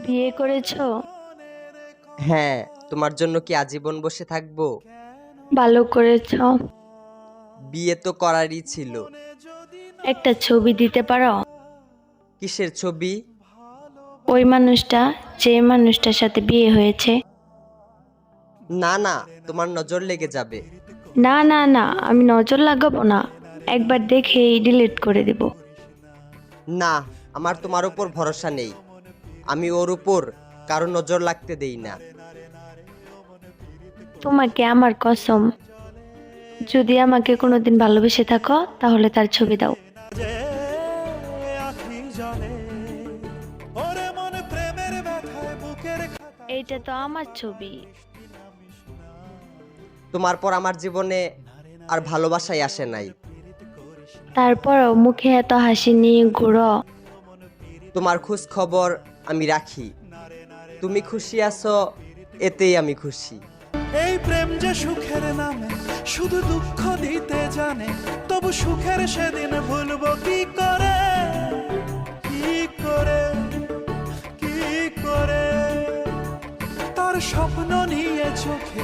বিয়ে করেছো? হ্যাঁ, তোমার জন্য কি আজীবন বসে থাকবো? ভালো করেছো। বিয়ে তো করারই ছিল। একটা ছবি দিতে পারো? কিসের ছবি? ওই মানুষটা, যে মানুষটার সাথে বিয়ে হয়েছে। না না, তোমার নজর লেগে যাবে। না না না, আমি নজর লাগাবো না, একবার দেখেই ডিলিট করে দেব। না, আমার তোমার উপর ভরসা নেই। আমি ওর উপর কারো নজর লাগতে দেই না। তোমাকে আমার কসম, যদি আমাকে কোনোদিন ভালোবেসে থাকো তাহলে তার ছবি দাও। এইটা তো আমার ছবি। তোমার পর আমার জীবনে আর ভালোবাসাই আসে নাই। তারপরও মুখে এত হাসি নিয়ে ঘুরো। তোমার খোঁজ খবর আমি রাখি। তুমি খুশি আছো, এতেই আমি খুশি। এই প্রেম যে সুখের নামে শুধু দুঃখ দিতে জানে, তবু সুখের সেদিন ভুলবো কি করে, কি করে, কি করে। তার স্বপ্ন নিয়ে চোখে